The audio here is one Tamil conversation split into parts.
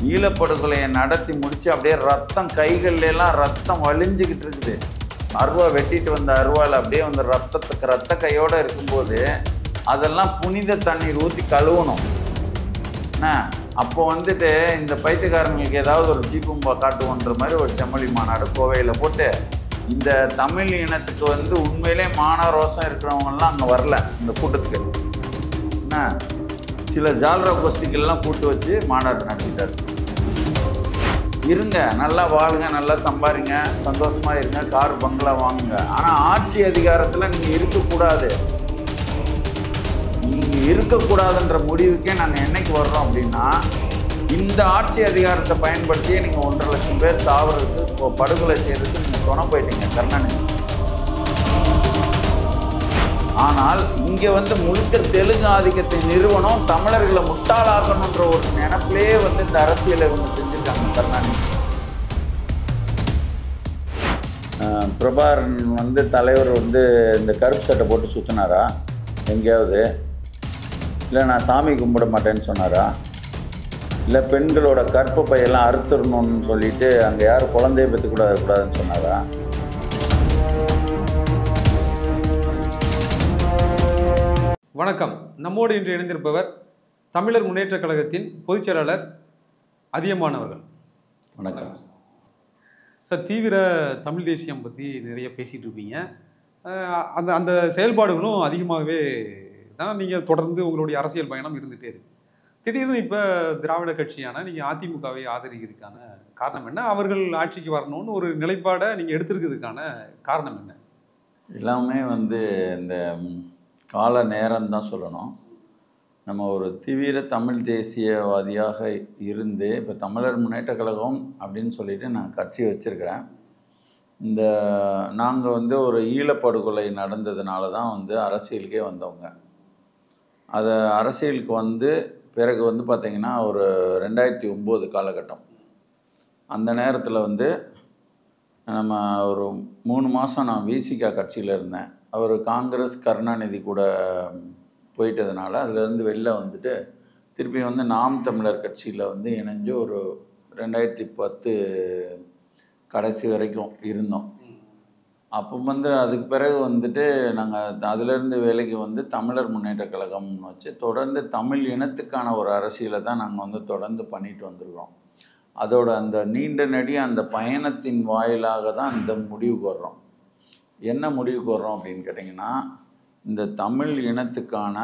ஈழப்படுகொலையை நடத்தி முடிச்சு அப்படியே ரத்தம் கைகள்லாம் ரத்தம் வலிஞ்சுக்கிட்டு இருக்குது. அருவா வெட்டிட்டு வந்த அருவாவில் அப்படியே வந்து ரத்த கையோடு இருக்கும்போது அதெல்லாம் புனித தண்ணீர் ஊற்றி கழுவணும். என்ன அப்போ வந்துட்டு இந்த பைத்தியக்காரங்களுக்கு ஏதாவது ஒரு ஜீப்பும்பா காட்டுவோன்ற மாதிரி ஒரு செம்மொழி மாநாடு கோவையில் போட்டு இந்த தமிழ் இனத்துக்கு வந்து உண்மையிலே மானரோசம் இருக்கிறவங்கலாம் அங்கே வரல இந்த கூட்டத்துக்கு. என்ன சில ஜால்ரா கோஷ்டிகள்லாம் கூட்டு வச்சு மாநாடு நடத்திட்டார். இருங்க, நல்லா வாழுங்க, நல்லா சம்பாதிங்க, சந்தோஷமா இருங்க, கார் பங்களா வாங்குங்க. ஆனால் ஆட்சி அதிகாரத்தில் நீங்கள் இருக்கக்கூடாது. நீங்கள் இருக்கக்கூடாதுன்ற முடிவுக்கே நாங்கள் என்னைக்கு வர்றோம் அப்படின்னா, இந்த ஆட்சி அதிகாரத்தை பயன்படுத்தி நீங்கள் 1.5 லட்சம் பேர் சாவறதுக்கு படுகொலை செய்யறதுக்கு நீங்கள் துணை போயிட்டீங்க கருணாநிதி. ஆனால் இங்கே வந்து முழுக்க தெலுங்கு ஆதிக்கத்தை நிறுவனம் தமிழர்களை முட்டாளாக்கணுன்ற ஒரு நினைப்பிலே வந்து இந்த அரசியலை இவங்க செஞ்சுருக்காங்க கருணாநிதி. பிரபாகரன் வந்து தலைவர் வந்து இந்த கருப்பு சட்டை போட்டு சுற்றினாரா எங்கேயாவது? இல்லை நான் சாமி கும்பிட மாட்டேன்னு சொன்னாரா? இல்லை பெண்களோட கற்பு பையெல்லாம் அறுத்துடணும்னு சொல்லிட்டு அங்கே யாரும் குழந்தைய பெற்றுக்கூடாதுன்னு சொன்னாரா? வணக்கம். நம்மோடு இன்று இணைந்திருப்பவர் தமிழர் முன்னேற்றக் கழகத்தின் பொதுச் செயலாளர் அதியமான் அவர்கள். வணக்கம் சார். தீவிர தமிழ் தேசியம் பற்றி நிறைய பேசிகிட்டு இருப்பீங்க. அந்த அந்த செயல்பாடுகளும் அதிகமாகவே தான் நீங்கள் தொடர்ந்து உங்களுடைய அரசியல் பயணம் இருந்துகிட்டே இருக்கு. திடீர்னு இப்போ திராவிட கட்சியான நீங்கள் அதிமுகவை ஆதரிக்கிறதுக்கான காரணம் என்ன? அவர்கள் ஆட்சிக்கு வரணும்னு ஒரு நிலைப்பாடை நீங்கள் எடுத்துருக்கிறதுக்கான காரணம் என்ன? எல்லாமே வந்து இந்த கால நேரம்தான் சொல்லணும். நம்ம ஒரு தீவிர தமிழ் தேசியவாதியாக இருந்து இப்போ தமிழர் முன்னேற்ற கழகம் அப்படின்னு சொல்லிட்டு நான் கட்சி வச்சுருக்கிறேன். இந்த நாங்கள் வந்து ஒரு ஈழப்படுகொலை நடந்ததுனால தான் வந்து அரசியலுக்கே வந்தவங்க. அதை அரசியலுக்கு வந்து பிறகு வந்து பார்த்திங்கன்னா ஒரு 2009 காலகட்டம். அந்த நேரத்தில் வந்து நம்ம ஒரு 3 மாதம் நான் விசிகா கட்சியில் இருந்தேன். அவர் காங்கிரஸ் கருணாநிதி கூட போயிட்டதுனால அதிலேருந்து வெளில வந்துட்டு திருப்பி வந்து நாம் தமிழர் கட்சியில் வந்து இணைஞ்சு ஒரு 2010 கடைசி வரைக்கும் இருந்தோம். அப்போ வந்து அதுக்கு பிறகு வந்துட்டு நாங்கள் அதிலேருந்து வேலைக்கு வந்து தமிழர் முன்னேற்ற கழகம்னு வச்சு தொடர்ந்து தமிழ் இனத்துக்கான ஒரு அரசியலை தான் நாங்கள் வந்து தொடர்ந்து பண்ணிட்டு வந்திருக்கிறோம். அதோட அந்த நீண்ட நெடிய அந்த பயணத்தின் வாயிலாக தான் இந்த முடிவுக்கு வர்றோம். என்ன முடிவுக்கு வர்றோம் அப்படின்னு கேட்டிங்கன்னா, இந்த தமிழ் இனத்துக்கான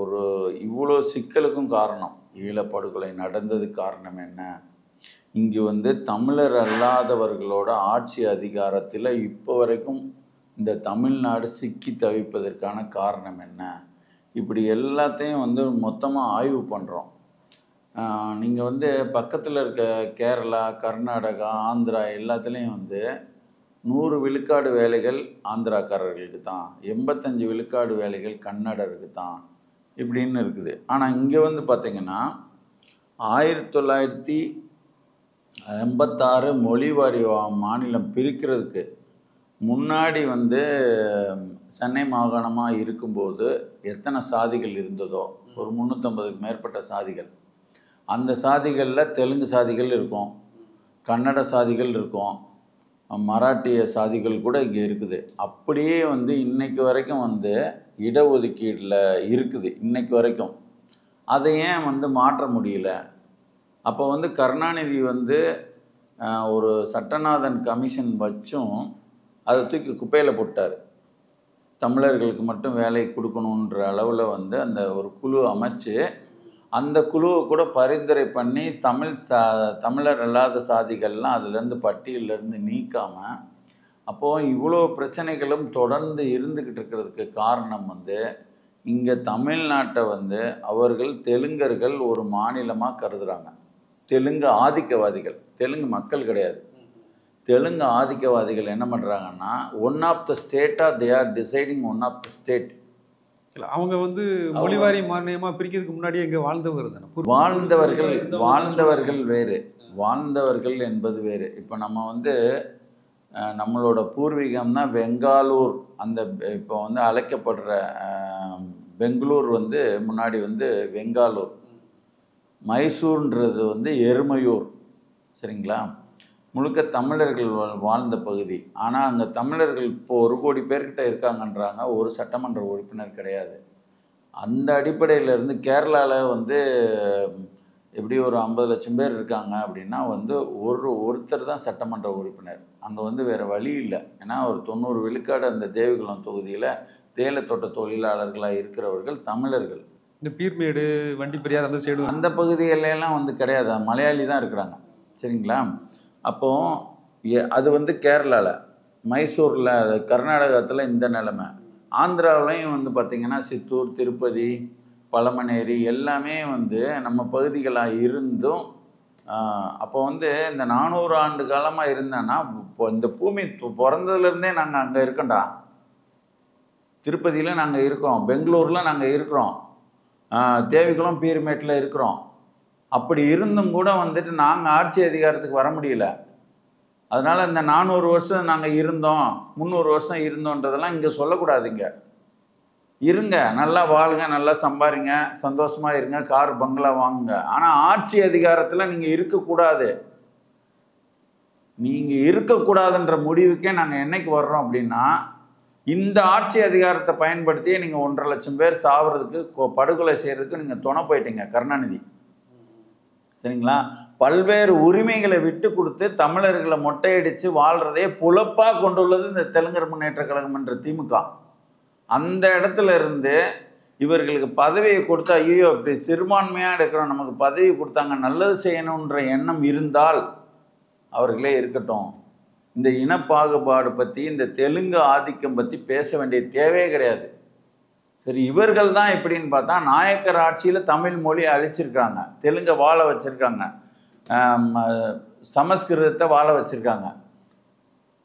ஒரு இவ்வளோ சிக்கலுக்கும் காரணம் ஈழப்படுகொலை நடந்ததுக்கு காரணம் என்ன? இங்கே வந்து தமிழர் அல்லாதவர்களோட ஆட்சி அதிகாரத்தில் இப்போ வரைக்கும் இந்த தமிழ்நாடு சிக்கி தவிப்பதற்கான காரணம் என்ன? இப்படி எல்லாத்தையும் வந்து மொத்தமாக ஆய்வு பண்ணுறோம். நீங்கள் வந்து பக்கத்தில் இருக்க கேரளா, கர்நாடகா, ஆந்திரா எல்லாத்துலேயும் வந்து 100 விழுக்காடு வேலைகள் ஆந்திராக்காரர்களுக்கு தான், 85 விழுக்காடு வேலைகள் கன்னடருக்கு தான் இப்படின்னு இருக்குது. ஆனால் இங்கே வந்து பார்த்திங்கன்னா 1986 மொழிவாரி மாநிலம் பிரிக்கிறதுக்கு முன்னாடி வந்து சென்னை மாகாணமாக இருக்கும்போது எத்தனை சாதிகள் இருந்ததோ ஒரு 350க்கு மேற்பட்ட சாதிகள். அந்த சாதிகளில் தெலுங்கு சாதிகள் இருக்கும், கன்னட சாதிகள் இருக்கும், மராட்டிய சாதிகள் கூட இங்கே இருக்குது. அப்படியே வந்து இன்றைக்கு வரைக்கும் வந்து இடஒதுக்கீடில் இருக்குது இன்றைக்கு வரைக்கும். அதை ஏன் வந்து மாற்ற முடியல? அப்போ வந்து கருணாநிதி வந்து ஒரு சட்டநாதன் கமிஷன் வச்சும் அதை தூக்கி குப்பையில் போட்டார். தமிழர்களுக்கு மட்டும் வேலை கொடுக்கணுன்ற அளவில் வந்து அந்த ஒரு குழு அமைச்சு அந்த குழுவை கூட பரிந்துரை பண்ணி தமிழர் அல்லாத சாதிகள்லாம் அதுலேருந்து பட்டியலிருந்து நீக்காமல் அப்போது இவ்வளோ பிரச்சனைகளும் தொடர்ந்து இருந்துக்கிட்டு இருக்கிறதுக்கு காரணம் வந்து இங்கே தமிழ்நாட்டை வந்து அவர்கள் தெலுங்கர்கள் ஒரு மாநிலமாக கருதுகிறாங்க. தெலுங்கு ஆதிக்கவாதிகள், தெலுங்கு மக்கள் கிடையாது, தெலுங்கு ஆதிக்கவாதிகள் என்ன பண்ணுறாங்கன்னா ஒன் ஆஃப் த ஸ்டேட்டாக they are deciding one of the state. இல்லை, அவங்க வந்து மொழிவாரி மானியமாக பிரிக்கிறதுக்கு முன்னாடியே இங்கே வாழ்ந்தவர் தானே. வாழ்ந்தவர்கள் வேறு, வாழ்ந்தவர்கள் என்பது வேறு. இப்போ நம்ம வந்து நம்மளோட பூர்வீகம்னா வெங்காலூர், அந்த இப்போ வந்து அழைக்கப்படுற பெங்களூர் வந்து முன்னாடி வந்து வெங்காலூர், மைசூர்ன்றது வந்து எருமையூர், சரிங்களா? முழுக்க தமிழர்கள் வாழ்ந்த பகுதி. ஆனால் அங்கே தமிழர்கள் இப்போ 1 கோடி பேர்கிட்ட இருக்காங்கன்றாங்க, ஒரு சட்டமன்ற உறுப்பினர் கிடையாது. அந்த அடிப்படையில் இருந்து கேரளாவில் வந்து எப்படி ஒரு 50 லட்சம் பேர் இருக்காங்க அப்படின்னா வந்து ஒருத்தர் தான் சட்டமன்ற உறுப்பினர். அங்கே வந்து வேறு வழி இல்லை. ஏன்னா ஒரு 90 விழுக்காடு அந்த தேவிகுளம் தொகுதியில் தேயிலைத்தோட்ட தொழிலாளர்களாக இருக்கிறவர்கள் தமிழர்கள். இந்த பீர்மேடு, வண்டிப்பெரியார் அந்த சைடு அந்த பகுதிகளெல்லாம் வந்து கிடையாது, மலையாளி தான் இருக்கிறாங்க, சரிங்களா? அப்போது அது வந்து கேரளாவில், மைசூரில், கர்நாடகத்தில் இந்த நிலைமை. ஆந்திராவிலையும் வந்து பார்த்திங்கன்னா சித்தூர், திருப்பதி, பழமனேரி எல்லாமே வந்து நம்ம பகுதிகளாக இருந்தும் அப்போ வந்து இந்த 400 ஆண்டு காலமாக இருந்தேன்னா இப்போ இந்த பூமி பிறந்ததுலேருந்தே நாங்கள் அங்கே இருக்கோண்டா. திருப்பதியில் நாங்கள் இருக்கிறோம், பெங்களூரில் நாங்கள் இருக்கிறோம், தேவிகுளம் பீர்மேட்டில் இருக்கிறோம். அப்படி இருந்தும் கூட வந்துட்டு நாங்கள் ஆட்சி அதிகாரத்துக்கு வர முடியல. அதனால் இந்த 400 வருஷம் நாங்கள் இருந்தோம், 300 வருஷம் இருந்தோன்றதெல்லாம் இங்கே சொல்லக்கூடாதுங்க. இருங்க, நல்லா வாழுங்க, நல்லா சம்பாதிங்க, சந்தோஷமாக இருங்க, கார் பங்களா வாங்குங்க. ஆனால் ஆட்சி அதிகாரத்தில் நீங்கள் இருக்கக்கூடாது. நீங்கள் இருக்கக்கூடாதுன்ற முடிவுக்கே நாங்கள் என்னைக்கு வர்றோம் அப்படின்னா, இந்த ஆட்சி அதிகாரத்தை பயன்படுத்தியே நீங்கள் 1.5 லட்சம் பேர் சாவறதுக்கு, படுகொலை செய்கிறதுக்கு நீங்கள் துணை போயிட்டீங்க கருணாநிதி, சரிங்களா? பல்வேறு உரிமைகளை விட்டு கொடுத்து தமிழர்களை மொட்டையடித்து வாழ்கிறதே புலப்பாக கொண்டுள்ளது இந்த தெலுங்கர் முன்னேற்ற கழகம் என்ற திமுக. அந்த இடத்துல இருந்து இவர்களுக்கு பதவியை கொடுத்தா, ஐயோ இப்படி சிறுபான்மையாக இருக்கிறோம், நமக்கு பதவி கொடுத்தாங்க, நல்லது செய்யணுன்ற எண்ணம் இருந்தால் அவர்களே இருக்கட்டும். இந்த இனப்பாகுபாடு பற்றி, இந்த தெலுங்கு ஆதிக்கம் பற்றி பேச வேண்டிய தேவையே கிடையாது. சரி, இவர்கள் தான் எப்படின்னு பார்த்தா நாயக்கர் ஆட்சியில் தமிழ் மொழியை அழிச்சிருக்காங்க, தெலுங்கை வாழ வச்சுருக்காங்க, சமஸ்கிருதத்தை வாழ வச்சுருக்காங்க.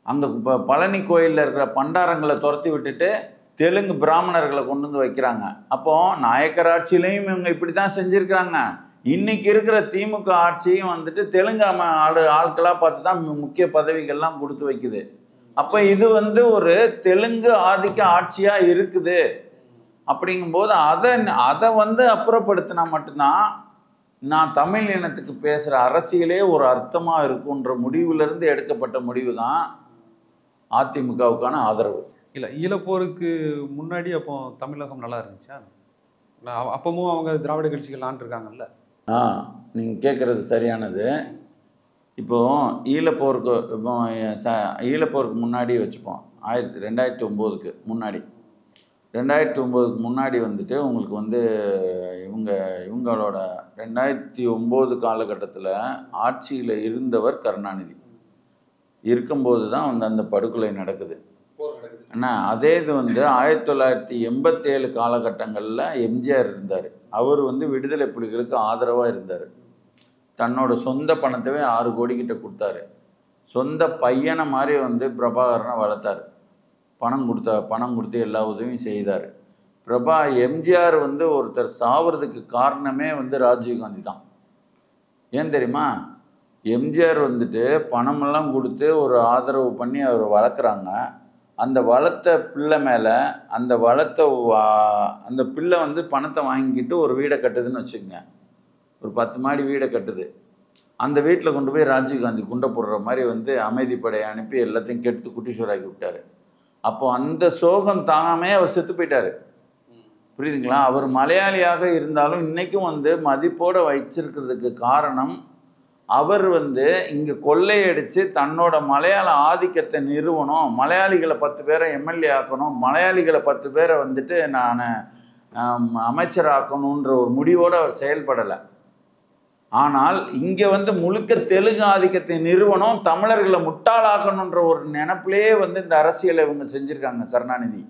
அங்கே பழனி கோயிலில் இருக்கிற பண்டாரங்களை துரத்தி விட்டுட்டு தெலுங்கு பிராமணர்களை கொண்டு வந்து வைக்கிறாங்க. அப்போது நாயக்கர் ஆட்சியிலையும் இவங்க இப்படி தான் செஞ்சுருக்கிறாங்க. இன்றைக்கி இருக்கிற திமுக ஆட்சியும் வந்துட்டு தெலுங்கு ஆட்களாக பார்த்து தான் முக்கிய பதவிகள்லாம் கொடுத்து வைக்குது. அப்போ இது வந்து ஒரு தெலுங்கு ஆதிக்க ஆட்சியாக இருக்குது. அப்படிங்கும்போது அதை வந்து அப்புறப்படுத்தினா மட்டும்தான் நான் தமிழ் இனத்துக்கு பேசுகிற அரசியலே ஒரு அர்த்தமாக இருக்குன்ற முடிவிலிருந்து எடுக்கப்பட்ட முடிவு தான் அதிமுகவுக்கான ஆதரவு. இல்லை, ஈழப்போருக்கு முன்னாடி அப்போ தமிழகம் நல்லா இருந்துச்சா? அப்பவும் அவங்க திராவிட கட்சிகள் ஆண்டிருக்காங்கல்ல. நீங்கள் கேட்குறது சரியானது. இப்போது ஈழப்போருக்கு முன்னாடி வச்சுப்போம், 2009க்கு முன்னாடி. 2009க்கு முன்னாடி வந்துட்டு உங்களுக்கு வந்து இவங்களோட 2009 காலகட்டத்தில் ஆட்சியில் இருந்தவர் கருணாநிதி இருக்கும்போது தான் வந்து அந்த படுகொலை நடக்குது. ஆனால் அதே இது வந்து 1987 காலகட்டங்களில் எம்ஜிஆர் இருந்தார். அவர் வந்து விடுதலை புலிகளுக்கு ஆதரவாக இருந்தார். தன்னோட சொந்த பணத்தவே 6 கோடி கிட்ட கொடுத்தாரு. சொந்த பையனை மாதிரி வந்து பிரபாகரனை வளர்த்தார். பணம் கொடுத்து எல்லா உதவியும் செய்தார். எம்ஜிஆர் வந்து ஒருத்தர் சாவறதுக்கு காரணமே வந்து ராஜீவ்காந்தி தான். ஏன் தெரியுமா? எம்ஜிஆர் வந்துட்டு பணமெல்லாம் கொடுத்து ஒரு ஆதரவு பண்ணி அவர் வளர்க்குறாங்க. அந்த வளர்த்த பிள்ளை மேலே அந்த பிள்ளை வந்து பணத்தை வாங்கிக்கிட்டு ஒரு வீடை கட்டுதுன்னு வச்சுக்கோங்க, ஒரு 10 மாடி வீடை கட்டுது. அந்த வீட்டில் கொண்டு போய் ராஜீவ்காந்தி குண்டை போடுற மாதிரி வந்து அமைதிப்படையை அனுப்பி எல்லாத்தையும் கெடுத்து குட்டிச்சோராக்கி விட்டார். அப்போ அந்த சோகம் தாங்காமே அவர் செத்து போயிட்டார். புரியுதுங்களா? அவர் மலையாளியாக இருந்தாலும் இன்றைக்கும் வந்து மதிப்போடு வச்சிருக்கிறதுக்கு காரணம், அவர் வந்து இங்கே கொள்ளையடித்து தன்னோட மலையாள ஆதிக்கத்தை நிறுவனம், மலையாளிகளை 10 பேரை எம்எல்ஏ ஆக்கணும், மலையாளிகளை 10 பேரை வந்துட்டு நான் அமைச்சராக்கணுன்ற ஒரு முடிவோடு அவர் செயல்படலை. ஆனால் இங்கே வந்து முழுக்க தெலுங்கு ஆதிக்கத்தை நிறுவனம், தமிழர்களை முட்டாளாக்கணுன்ற ஒரு நினைப்பிலேயே வந்து இந்த அரசியலை இவங்க செஞ்சுருக்காங்க கருணாநிதி,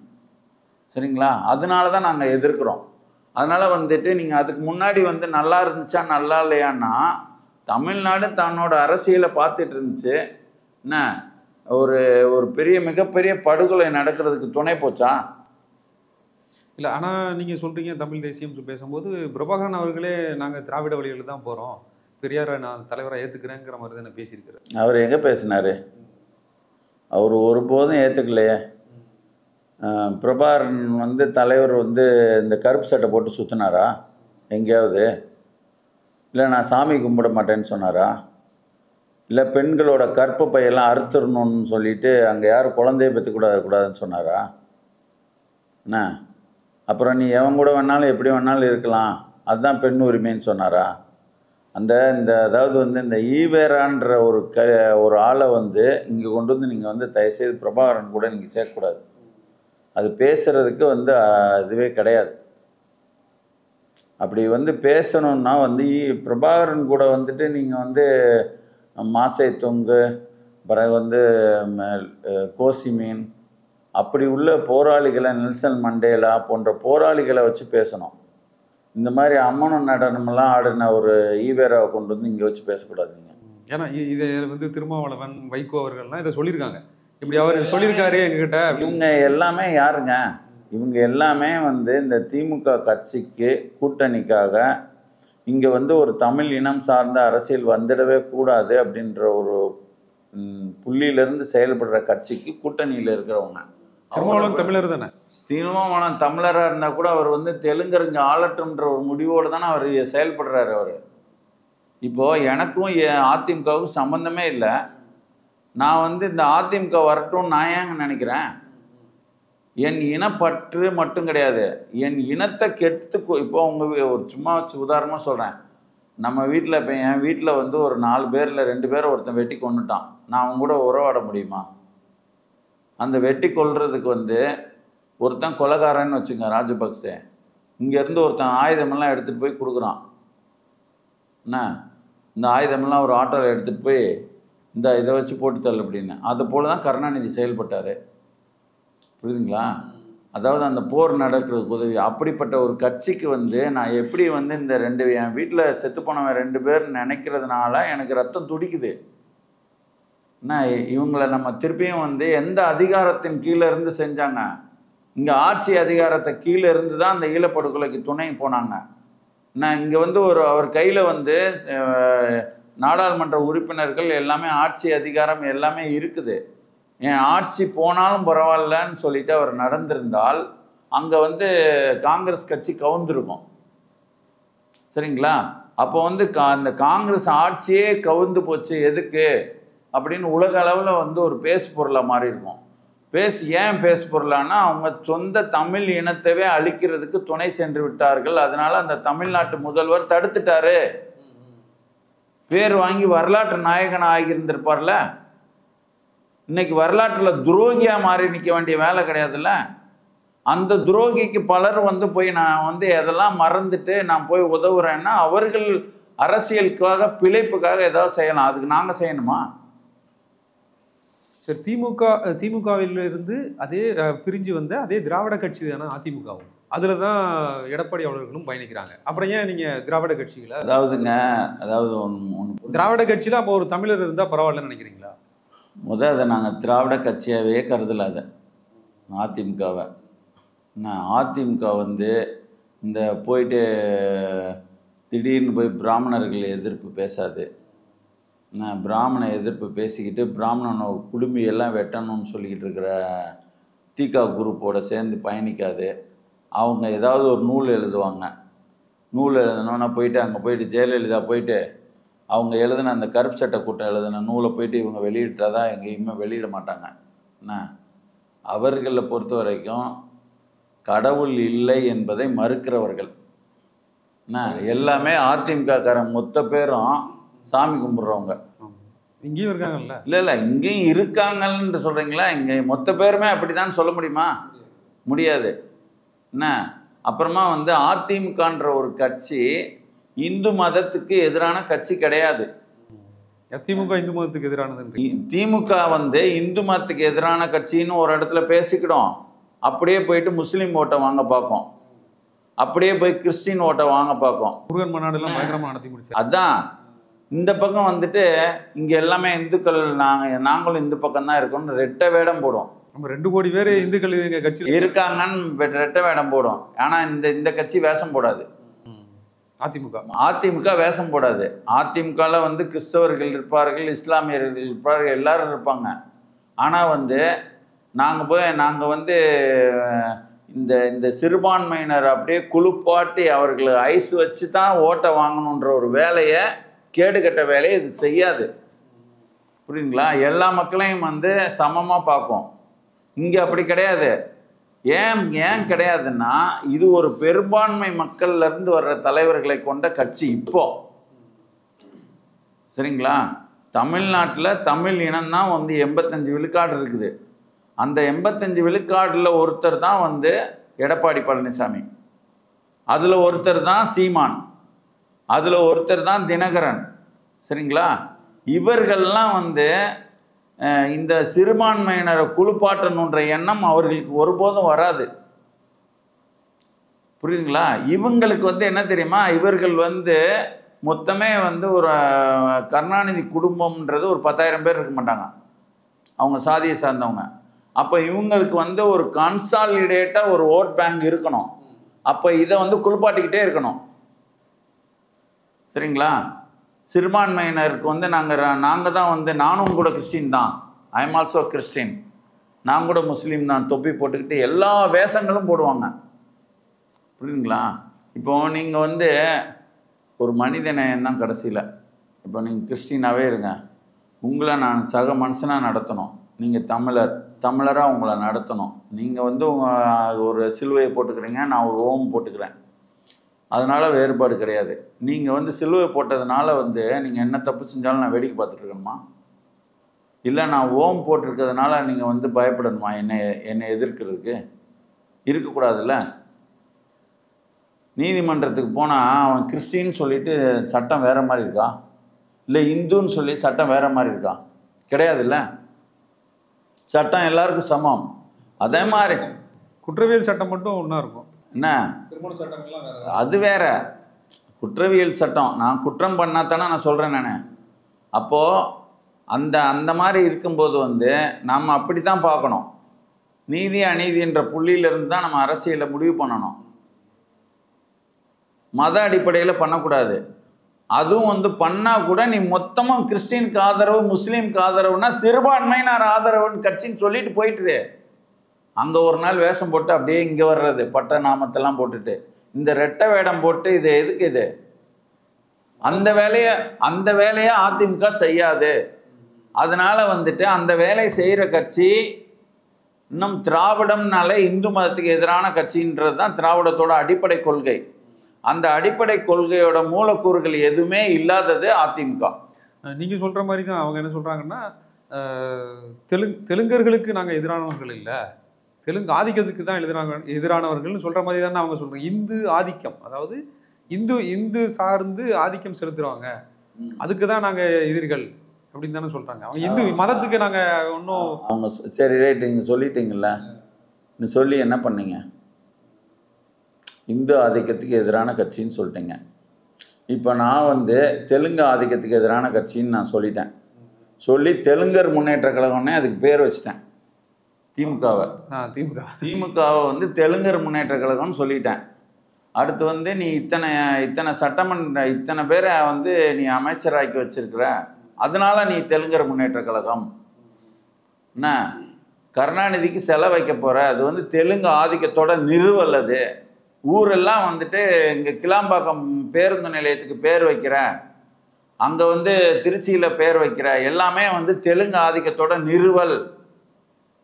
சரிங்களா? அதனால தான் நாங்கள் எதிர்க்கிறோம். அதனால் வந்துட்டு நீங்கள் அதுக்கு முன்னாடி வந்து நல்லா இருந்துச்சா நல்லா இல்லையான்னா, தமிழ்நாடு தன்னோட அரசியலை பார்த்துட்டு இருந்துச்சு. என்ன ஒரு மிகப்பெரிய படுகொலை நடக்கிறதுக்கு துணை போச்சா? இல்லை, ஆனால் நீங்கள் சொல்கிறீங்க தமிழ் தேசியம் பேசும்போது பிரபாகரன் அவர்களே நாங்கள் திராவிட வழியில் தான் போகிறோம், பெரியாரை நான் தலைவராக ஏற்றுக்கிறேங்கிற மாதிரி தானே பேசியிருக்கிறார். அவர் எங்கே பேசினார்? அவர் ஒருபோதும் ஏற்றுக்கலையே. பிரபாகரன் வந்து தலைவர் வந்து இந்த கருப்பு சட்டை போட்டு சுற்றினாரா எங்கேயாவது? இல்லை நான் சாமி கும்பிட மாட்டேன்னு சொன்னாரா? இல்லை பெண்களோட கற்பப்பையெல்லாம் அறுத்துடணும்னு சொல்லிட்டு அங்கே யாரும் குழந்தைய பெற்றுக்கூடாதுன்னு சொன்னாரா? என்ன அப்புறம் நீ எவன் கூட வேணாலும் எப்படி வேணாலும் இருக்கலாம், அதுதான் பெண் உரிமைன்னு சொன்னாரா? அதாவது வந்து இந்த ஈவேரான்ற ஒரு ஆளை வந்து இங்கே கொண்டு வந்து நீங்கள் வந்து தயவுசெய்து பிரபாகரன் கூட நீங்கள் சேர்க்கக்கூடாது. அது பேசுகிறதுக்கு வந்து இதுவே கிடையாது. அப்படி வந்து பேசணுன்னா வந்து பிரபாகரன் கூட வந்துட்டு நீங்கள் வந்து மாசை தொங்கு, பிறகு வந்து கோசி மீன், அப்படி உள்ள போராளிகளை, நெல்சன் மண்டேலா போன்ற போராளிகளை வச்சு பேசணும். இந்த மாதிரி அம்மனும் நடனமெல்லாம் ஆடின ஒரு ஈவேராவை கொண்டு வந்து இங்கே வச்சு பேசக்கூடாது நீங்கள். ஏன்னா இதை வந்து திருமாவளவன், வைகோ அவர்கள்லாம் இதை சொல்லியிருக்காங்க. இப்படி அவர் சொல்லியிருக்காரு எங்ககிட்ட. இவங்க எல்லாமே யாருங்க? இவங்க எல்லாமே வந்து இந்த திமுக கட்சிக்கு கூட்டணிக்காக இங்கே வந்து ஒரு தமிழ் இனம் சார்ந்த அரசியல் வந்துடவே கூடாது அப்படின்ற ஒரு புள்ளியிலிருந்து செயல்படுற கட்சிக்கு கூட்டணியில் இருக்கிறவங்க. திருமாவளவன் தமிழர் தானே? திருமாவளவன் தமிழராக இருந்தால் கூட அவர் வந்து தெலுங்கருங்க ஆளட்டும்ன்ற ஒரு முடிவோடு தானே அவர் செயல்படுறாரு. அவர் இப்போது எனக்கும் அதிமுகவுக்கும் சம்மந்தமே இல்லை. நான் வந்து இந்த அதிமுக வரட்டும்னு நான் ஏங்க நினைக்கிறேன்? என் இனப்பற்று மட்டும் கிடையாது, என் இனத்தை இப்போ ஒரு சும்மா வச்சு உதாரணமாக சொல்கிறேன். நம்ம வீட்டில் இப்போ என் வீட்டில் வந்து ஒரு 4 பேரில் 2 பேரை ஒருத்தன் வெட்டி கொண்டுட்டான். நான் அவங்க கூட உறவாட முடியுமா? அந்த வெட்டி கொள்றதுக்கு வந்து ஒருத்தன் கொலைகாரன்னு வச்சுங்க, ராஜபக்சே, இங்கேருந்து ஒருத்தன் ஆயுதமெல்லாம் எடுத்துகிட்டு போய் கொடுக்குறான். என்ன இந்த ஆயுதமெல்லாம் ஒரு ஆட்டோவில் எடுத்துகிட்டு போய் இதை வச்சு போட்டு தள்ளு அப்படின்னு. அது போல தான் கருணாநிதி செயல்பட்டார். புரியுதுங்களா? அதாவது அந்த போர் நடக்கிறதுக்கு உதவி. அப்படிப்பட்ட ஒரு கட்சிக்கு வந்து நான் எப்படி வந்து இந்த என் வீட்டில் செத்து போனவன் 2 பேர் நினைக்கிறதுனால எனக்கு ரத்தம் துடிக்குது. என்ன இவங்களை நம்ம திருப்பியும் வந்து எந்த அதிகாரத்தின் கீழே இருந்து செஞ்சாங்க? இங்கே ஆட்சி அதிகாரத்தை கீழே இருந்து தான் அந்த ஈழப்படுகொலைக்கு துணை போனாங்க. நான் இங்கே வந்து அவர் கையில் வந்து நாடாளுமன்ற உறுப்பினர்கள் எல்லாமே ஆட்சி அதிகாரம் எல்லாமே இருக்குது. என் ஆட்சி போனாலும் பரவாயில்லன்னு சொல்லிட்டு அவர் நடந்திருந்தால் அங்கே வந்து காங்கிரஸ் கட்சி கவுந்திருக்கும். சரிங்களா? அப்போ வந்து அந்த காங்கிரஸ் ஆட்சியே கவுந்து போச்சு எதுக்கு அப்படின்னு உலக அளவில் வந்து ஒரு பேசு பொருளாக மாறி இருக்கும். ஏன் பேசு பொருளானா அவங்க சொந்த தமிழ் இனத்தவே அழிக்கிறதுக்கு துணை சென்று விட்டார்கள். அதனால அந்த தமிழ்நாட்டு முதல்வர் தடுத்துட்டாரு. பேர் வாங்கி வரலாற்று நாயகன் ஆகியிருந்திருப்பார்ல. இன்னைக்கு வரலாற்றில் துரோகியாக மாறி நிற்க வேண்டிய வேலை கிடையாதுல்ல. அந்த துரோகிக்கு பலர் வந்து போய் நான் வந்து எதெல்லாம் மறந்துட்டு நான் போய் உதவுறேன்னா அவர்கள் அரசியலுக்காக பிழைப்புக்காக ஏதாவது செய்யலாம். அதுக்கு நாங்கள் செய்யணுமா? சரி, திமுகவில் இருந்து அதே பிரிஞ்சு வந்த அதே திராவிட கட்சி தானே அதிமுகவும். அதில் தான் எடப்பாடி அவர்களும் பயணிக்கிறாங்க. அப்புறம் ஏன் நீங்கள் திராவிட கட்சிகளை அதாவது திராவிட கட்சியில் அப்போ ஒரு தமிழர் இருந்தால் பரவாயில்லன்னு நினைக்கிறீங்களா? அதை நாங்கள் திராவிட கட்சியாகவே கருதலாத அதிமுகவை. அதிமுக வந்து இந்த போயிட்டு திடீர்னு போய் பிராமணர்கள் எதிர்ப்பு பேசாது. பிராமண எதிர்ப்பு பேசிக்கிட்டு பிராமணனை குடும்பி எல்லாம் வெட்டணும்னு சொல்லிக்கிட்டு இருக்கிற தீகா குரூப்போடு சேர்ந்து பயணிக்காது. அவங்க ஏதாவது ஒரு நூல் எழுதுவாங்க. நூல் எழுதணுன்னா போயிட்டு அங்கே போயிட்டு ஜெயலலிதா போயிட்டு அவங்க எழுதின அந்த கருப்பு சட்டை கூட்டம் எழுதின நூலை போயிட்டு இவங்க வெளியிட்டாதான் எங்கேயுமே வெளியிட மாட்டாங்க. என்ன அவர்களை பொறுத்த வரைக்கும் கடவுள் இல்லை என்பதை மறுக்கிறவர்கள். என்ன எல்லாமே அதிமுககாரன் மொத்த பேரும் சாமி கும்பிட்றவங்க. இங்கேயும் இருக்காங்கல்ல? இல்லை இங்கேயும் இருக்காங்கன்னு சொல்கிறீங்களா? இங்கே மொத்த பேருமே அப்படிதான் சொல்ல முடியுமா? முடியாது. என்ன அப்புறமா வந்து அதிமுகன்ற ஒரு கட்சி இந்து மதத்துக்கு எதிரான கட்சி கிடையாது. திமுக இந்து மதத்துக்கு எதிரானது. திமுக வந்து இந்து மதத்துக்கு எதிரான கட்சின்னு ஒரு இடத்துல பேசிக்கிடும். அப்படியே போயிட்டு முஸ்லீம் ஓட்டை வாங்க பார்க்கும். அப்படியே போய் கிறிஸ்டின் ஓட்டை வாங்க பார்க்கும். முருகன் மாநாடுலாம் பயங்கரமாக நடத்தி முடிச்சு. அதான் இந்த பக்கம் வந்துட்டு இங்கே எல்லாமே இந்துக்கள், நாங்களும் இந்த பக்கம் தான் இருக்கோம்னு ரெட்டை வேடம் போடும். நம்ம 2 கோடி பேர் இந்துக்கள் எங்கள் கட்சியில் இருக்காங்கன்னு ரெட்டை வேடம் போடும். ஆனால் இந்த கட்சி வேஷம் போடாது. அதிமுக வேஷம் போடாது. அதிமுகவில் வந்து கிறிஸ்தவர்கள் இருப்பார்கள், இஸ்லாமியர்கள் இருப்பார்கள், எல்லாரும் இருப்பாங்க. ஆனால் வந்து நாங்கள் வந்து இந்த இந்த சிறுபான்மையினர் அப்படியே குளிப்பாட்டி அவர்களை ஐஸ் வச்சு தான் ஓட்டை வாங்கணுன்ற ஒரு வேலையை, கேடுகட்ட வேலையை இது செய்யாது. புரியுதுங்களா? எல்லா மக்களையும் வந்து சமமாக பார்க்கும். இங்கே அப்படி கிடையாது. ஏன் கிடையாதுன்னா, இது ஒரு பெரும்பான்மை மக்கள்லேருந்து வர்ற தலைவர்களை கொண்ட கட்சி. இப்போ சரிங்களா, தமிழ்நாட்டில் தமிழ் இனம்தான் வந்து 85 விழுக்காடு இருக்குது. அந்த 85 விழுக்காடில் ஒருத்தர் தான் வந்து எடப்பாடி பழனிசாமி, அதில் ஒருத்தர் தான் சீமான், அதில் ஒருத்தர் தான் தினகரன். சரிங்களா? இவர்கள்லாம் வந்து இந்த சிறுபான்மையினரை குளிப்பாட்டணுன்ற எண்ணம் அவர்களுக்கு ஒருபோதும் வராது. புரியுதுங்களா? இவங்களுக்கு வந்து என்ன தெரியுமா, இவர்கள் வந்து மொத்தமே வந்து ஒரு கருணாநிதி குடும்பம்ன்றது ஒரு 10,000 பேர் இருக்க மாட்டாங்க, அவங்க சாதியை சார்ந்தவங்க. அப்போ இவங்களுக்கு வந்து ஒரு கன்சாலிடேட்டாக ஒரு ஓட் பேங்க் இருக்கணும். அப்போ இதை வந்து குளிப்பாட்டிக்கிட்டே இருக்கணும். சரிங்களா? சிறுபான்மையினருக்கு வந்து நாங்கள் தான் வந்து, நானும் கூட கிறிஸ்டின் தான், ஐ எம் ஆல்சோ கிறிஸ்டின், நான் கூட முஸ்லீம் தான், தொப்பி போட்டுக்கிட்டு எல்லா வேஷங்களும் போடுவாங்க. புரியுதுங்களா? இப்போ நீங்கள் வந்து ஒரு மனிதநேயம் தான் கடைசியில். இப்போ நீங்கள் கிறிஸ்டினாகவே இருங்க, உங்களை நான் சக மனுஷனாக நடத்தணும். நீங்கள் தமிழராக உங்களை நடத்தணும். நீங்கள் வந்து ஒரு சிலுவையை போட்டுக்கிறீங்க, நான் ஒரு ஓம் போட்டுக்கிறேன், அதனால் வேறுபாடு கிடையாது. நீங்கள் வந்து சிலுவை போட்டதுனால வந்து நீங்கள் என்ன தப்பு செஞ்சாலும் நான் வேடிக்கை பார்த்துட்டு இருக்கணுமா? இல்லை நான் ஓம் போட்டிருக்கிறதுனால நீங்கள் வந்து பயப்படணுமா என்னை எதிர்க்கிறதுக்கு? இருக்கக்கூடாதுல்ல. நீதிமன்றத்துக்கு போனால் அவன் கிறிஸ்டின்னு சொல்லிட்டு சட்டம் வேறு மாதிரி இருக்கா, இல்லை இந்துன்னு சொல்லி சட்டம் வேறு மாதிரி இருக்கா? கிடையாதுல்ல. சட்டம் எல்லாருக்கும் சமம். அதே மாதிரி குற்றவியல் சட்டம் மட்டும் ஒன்றா இருக்கும். என்ன, திருமண சட்டங்கள்லாம் வேற, அது வேற. குற்றவியல் சட்டம் நான் குற்றம் பண்ணால் தானே நான் சொல்கிறேன் நான். அப்போது அந்த மாதிரி இருக்கும்போது வந்து நம்ம அப்படி தான் பார்க்கணும். நீதி அநீதின்ற புள்ளியிலிருந்து தான் நம்ம அரசியலை முடிவு பண்ணணும். மத அடிப்படையில் பண்ணக்கூடாது. அதுவும் வந்து பண்ணால் கூட நீ மொத்தமாக கிறிஸ்டினுக்கு ஆதரவு, முஸ்லீமுக்கு ஆதரவுனா சிறுபான்மையினர் ஆதரவுன்னு கட்சின்னு சொல்லிட்டு போயிட்டுரு. அங்கே ஒரு நாள் வேஷம் போட்டு அப்படியே இங்கே வர்றது, பட்ட நாமத்தெல்லாம் போட்டுட்டு இந்த ரெட்டை வேடம் போட்டு இது எதுக்கு? இது அந்த வேலையை அதிமுக செய்யாது. அதனால வந்துட்டு அந்த வேலையை செய்கிற கட்சி இன்னும் திராவிடம்னாலே இந்து மதத்துக்கு எதிரான கட்சின்றது தான் திராவிடத்தோட அடிப்படை கொள்கை. அந்த அடிப்படை கொள்கையோட மூலக்கூறுகள் எதுவுமே இல்லாதது அதிமுக. நீங்கள் சொல்கிற மாதிரி தான் அவங்க என்ன சொல்கிறாங்கன்னா, தெலுங்கர்களுக்கு நாங்கள் எதிரானவர்கள் இல்லை, தெலுங்கு ஆதிக்கத்துக்கு தான் எதிரானவர்கள்னு சொல்கிற மாதிரி தானே அவங்க சொல்கிறாங்க. இந்து ஆதிக்கம், அதாவது இந்து சார்ந்து ஆதிக்கம் செலுத்துகிறவங்க, அதுக்கு தான் நாங்கள் எதிரிகள் அப்படின்னு தானே சொல்கிறாங்க. அவங்க இந்து மதத்துக்கு நாங்கள் ஒன்றும். அவங்க சரி ரைட், நீங்கள் சொல்லிட்டீங்கள, நீ சொல்லி என்ன பண்ணீங்க? இந்து ஆதிக்கத்துக்கு எதிரான கட்சின்னு சொல்லிட்டீங்க. இப்போ நான் வந்து தெலுங்கு ஆதிக்கத்துக்கு எதிரான கட்சின்னு நான் சொல்லிட்டேன். சொல்லி தெலுங்கர் முன்னேற்ற கழகம்னே அதுக்கு பேர் வச்சுட்டேன். திமுகவை வந்து தெலுங்கர் முன்னேற்ற கழகம்னு சொல்லிட்டேன். அடுத்து வந்து நீ இத்தனை சட்டமன்ற இத்தனை பேரை வந்து நீ அமைச்சராக்கி வச்சிருக்கிற, அதனால நீ தெலுங்கர் முன்னேற்ற கழகம் என்ன, கருணாநிதிக்கு செலவு வைக்க போற, அது வந்து தெலுங்கு ஆதிக்கத்தோட நிறுவல். அது ஊரெல்லாம் வந்துட்டு இங்கே கிளாம்பாக்கம் பேருந்து நிலையத்துக்கு பேர் வைக்கிற, அங்கே வந்து திருச்சியில் பேர் வைக்கிற, எல்லாமே வந்து தெலுங்கு ஆதிக்கத்தோட நிறுவல்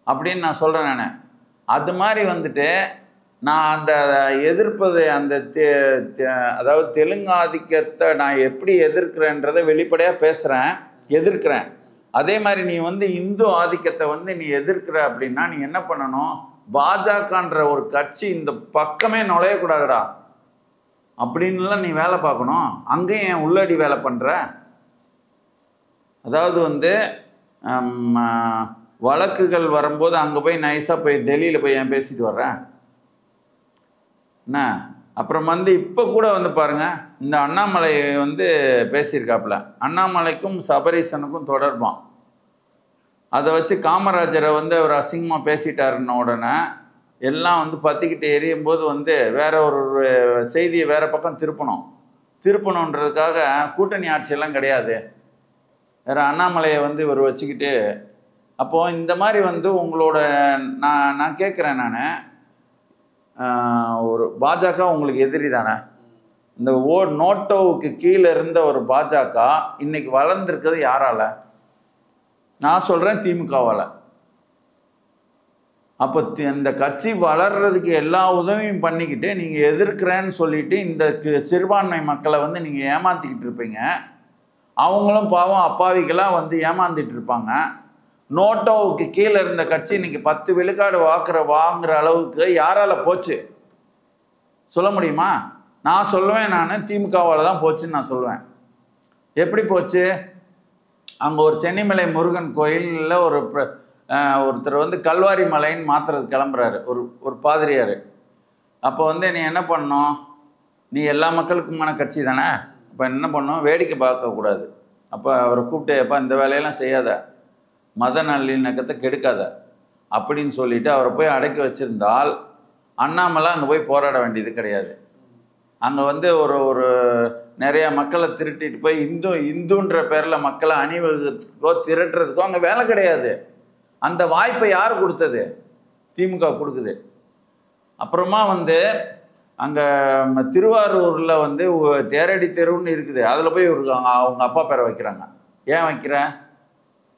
அப்படின்னு நான் சொல்கிறேன் நான். அது மாதிரி வந்துட்டு நான் அந்த எதிர்ப்பது அதாவது தெலுங்கு ஆதிக்கத்தை நான் எப்படி எதிர்க்கிறேன்றதை வெளிப்படையாக பேசுகிறேன், எதிர்க்கிறேன். அதே மாதிரி நீ வந்து இந்து ஆதிக்கத்தை வந்து நீ எதிர்க்கிற அப்படின்னா நீ என்ன பண்ணணும்? பாஜகன்ற ஒரு கட்சி இந்த பக்கமே நுழையக்கூடாதுடா அப்படின்லாம் நீ வேலை பார்க்கணும். அங்கேயும் ஏன் உள்ளடி வேலை பண்ணுற? அதாவது வந்து வழக்குகள் வரும்போது அங்கே போய் நைஸாக போய் டெல்லியில் போய் ஏன் பேசிட்டு வர்றேன் என்ன? அப்புறம் வந்து இப்போ கூட வந்து பாருங்கள், இந்த அண்ணாமலை வந்து பேசியிருக்காப்புல, அண்ணாமலைக்கும் சபரீசனுக்கும் தொடர்பான். அதை வச்சு காமராஜரை வந்து அவர் அசிங்கமாக பேசிட்டாருன்ன உடனே எல்லாம் வந்து பற்றிக்கிட்டு எரியும் போது வந்து வேற ஒரு செய்தியை வேறு பக்கம் திருப்பணுன்றதுக்காக கூட்டணி ஆட்சியெல்லாம் கிடையாது, வேறு அண்ணாமலையை வந்து இவர் வச்சுக்கிட்டு. அப்போது இந்த மாதிரி வந்து உங்களோட நான் கேட்குறேன் நான், ஒரு பாஜக உங்களுக்கு எதிரி தானே. இந்த நோட்டோவுக்கு கீழே இருந்த ஒரு பாஜக இன்னைக்கு வளர்ந்துருக்கிறது யாரால? நான் சொல்கிறேன் திமுகவால். அப்போ இந்த கட்சி வளர்றதுக்கு எல்லா உதவியும் பண்ணிக்கிட்டு நீங்கள் எதிர்க்கிறேன்னு சொல்லிட்டு இந்த சிறுபான்மை மக்களை வந்து நீங்கள் ஏமாற்றிக்கிட்டு இருப்பீங்க. அவங்களும் பாவம் அப்பாவிக்கெல்லாம் வந்து ஏமாந்துட்டு இருப்பாங்க. நோட்டோவுக்கு கீழே இருந்த கட்சி இன்னைக்கு 10 விழுக்காடு வாங்குற அளவுக்கு யாரால போச்சு சொல்ல முடியுமா? நான் சொல்லுவேன், நான் திமுகவால் தான் போச்சுன்னு நான் சொல்லுவேன். எப்படி போச்சு? அங்கே ஒரு சென்னிமலை முருகன் கோயிலில் ஒருத்தர் வந்து கல்வாரி மலைன்னு மாற்றுறது கிளம்புறாரு, ஒரு பாதிரியார். அப்போ வந்து நீ என்ன பண்ணணும்? நீ எல்லா மக்களுக்குமான கட்சி தானே. அப்போ என்ன பண்ணணும்? வேடிக்கை பார்க்கக்கூடாது. அப்போ அவரை கூப்பிட்டு, அப்போ இந்த வேலையெல்லாம் செய்யாத, மத நல்லிணக்கத்தை கெடுக்காத அப்படின்னு சொல்லிட்டு அவரை போய் அடக்கி வச்சிருந்தால் அண்ணாமலை அங்கே போய் போராட வேண்டியது கிடையாது. அங்கே வந்து ஒரு நிறைய மக்களை திருட்டிட்டு போய் இந்துன்ற பேரில் மக்களை அணிவகுக்கோ திரட்டுறதுக்கோ அங்கே வேலை கிடையாது. அந்த வாய்ப்பை யார் கொடுத்தது? திமுக கொடுக்குது. அப்புறமா வந்து அங்கே திருவாரூரில் வந்து தேரடி தெருவுன்னு இருக்குது, அதில் போய் அவங்க அப்பா பேரை வைக்கிறாங்க. ஏன் வைக்கிற?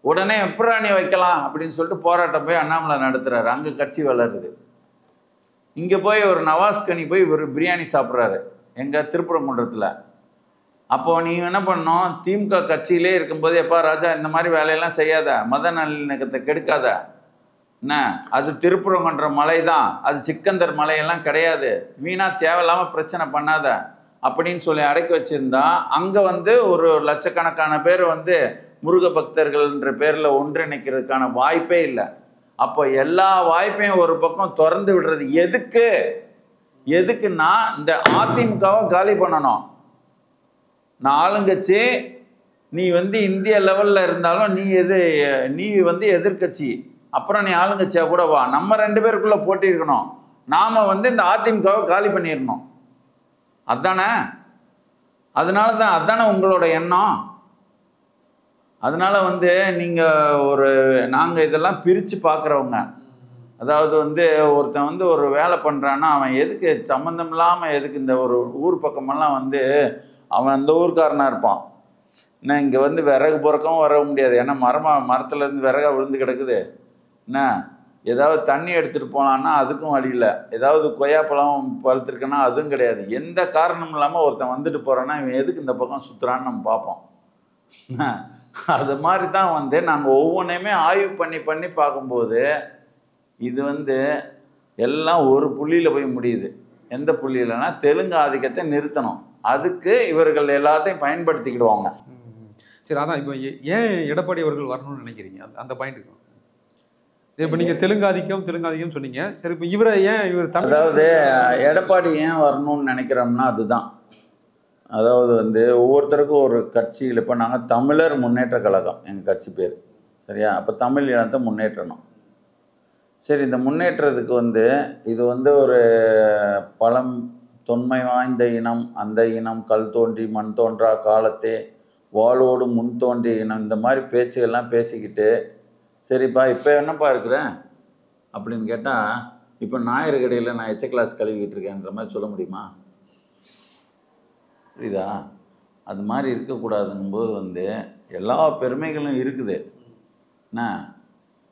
உடனே எப்பராணி வைக்கலாம் அப்படின்னு சொல்லிட்டு போராட்டம் போய் அண்ணாமலை நடத்துகிறாரு. அங்கே கட்சி வளருது. இங்கே போய் ஒரு நவாஸ்கனி போய் ஒரு பிரியாணி சாப்பிட்றாரு எங்கள் திருப்பரங்குன்றத்தில். அப்போது நீங்கள் என்ன பண்ணணும்? திமுக கட்சியிலே இருக்கும்போது, எப்பா ராஜா இந்த மாதிரி வேலையெல்லாம் செய்யாத, மத நல்லிணக்கத்தை கெடுக்காத, என்ன அது திருப்பரங்குன்ற மலை தான், அது சிக்கந்தர் மலையெல்லாம் கிடையாது, வீணாக தேவையில்லாமல் பிரச்சனை பண்ணாத அப்படின்னு சொல்லி அடக்கி வச்சுருந்தா அங்கே வந்து ஒரு லட்சக்கணக்கான பேர் வந்து முருக பக்தர்கள்ன்ற பேரில் ஒன்றிணைக்கிறதுக்கான வாய்ப்பே இல்லை. அப்போ எல்லா வாய்ப்பையும் ஒரு பக்கம் திறந்து விடுறது எதுக்குன்னா இந்த அதிமுகவை காலி பண்ணணும். நான் ஆளுங்கட்சி, நீ வந்து இந்திய லெவலில் இருந்தாலும் நீ வந்து எதிர்கட்சி, அப்புறம் நீ ஆளுங்கட்சியாக கூட வா, நம்ம 2 பேருக்குள்ளே போட்டி இருக்கணும். நாம் வந்து இந்த அதிமுகவை காலி பண்ணிடணும். அதானே? அதானே உங்களோட எண்ணம். அதனால வந்து நீங்கள் நாங்கள் இதெல்லாம் பிரித்து பார்க்குறவங்க. அதாவது வந்து ஒருத்தன் வந்து ஒரு வேலை பண்ணுறான்னா அவன் எதுக்கு சம்மந்தம் இல்லாமல் எதுக்கு இந்த ஒரு ஊர் பக்கமெல்லாம் வந்து அவன் அந்த ஊருக்காரனாக இருப்பான். என்ன இங்கே வந்து விறகு பொறக்கவும் வர முடியாது, ஏன்னா மரத்துலேருந்து விறகா விழுந்து கிடக்குது. என்ன ஏதாவது தண்ணி எடுத்துகிட்டு போனான்னா அதுக்கும் வழி இல்லை, ஏதாவது கொய்யாப்பழம் பழுத்திருக்குன்னா அதுவும் கிடையாது. எந்த காரணமும் இல்லாமல் ஒருத்தன் வந்துட்டு போகிறான்னா இவன் எதுக்கு இந்த பக்கம் சுற்றுறான்னு நம்ம பார்ப்போம். அது மாதிரி தான் வந்து நாங்கள் ஒவ்வொன்றையுமே ஆய்வு பண்ணி பார்க்கும்போது இது வந்து எல்லாம் ஒரு புள்ளியில் போய் முடியுது. எந்த புள்ளியிலனா தெலுங்கு ஆதிக்கத்தை நிறுத்தணும். அதுக்கு இவர்கள் எல்லாத்தையும் பயன்படுத்திக்கிடுவாங்க. சரி, அதான் இப்போ ஏன் எடப்பாடி அவர்கள் வரணும்னு நினைக்கிறீங்க? அந்த பாயிண்ட்டுக்கு இப்போ நீங்கள் தெலுங்கு ஆதிக்கம் சொன்னீங்க. சரி, இப்போ இவர் அதாவது எடப்பாடி ஏன் வரணும்னு நினைக்கிறோம்னா அதுதான். அதாவது வந்து ஒவ்வொருத்தருக்கும் ஒரு கட்சியில், இப்போ நாங்கள் தமிழர் முன்னேற்ற கழகம் எங்கள் கட்சி பேர், சரியா? அப்போ தமிழ் இனத்தை முன்னேற்றணும். சரி, இந்த முன்னேற்றத்துக்கு வந்து இது வந்து ஒரு தொன்மை வாய்ந்த இனம், அந்த இனம் கல் தோன்றி மண் தோன்றா காலத்தே வாளோடு முன் தோன்றிய இனம், இந்த மாதிரி பேச்சுகள்லாம் பேசிக்கிட்டு, சரிப்பா இப்போ என்னப்பா இருக்கிறேன் அப்படின்னு கேட்டால், இப்போ ஞாயிறு கடையில் நான் எச்ச கிளாஸ் கழுவிக்கிட்டு இருக்கேன்ற மாதிரி சொல்ல முடியுமா? புரியுதா? அது மாதிரி இருக்கக்கூடாதுங்கும்போது வந்து எல்லா பெருமைகளும் இருக்குது. என்ன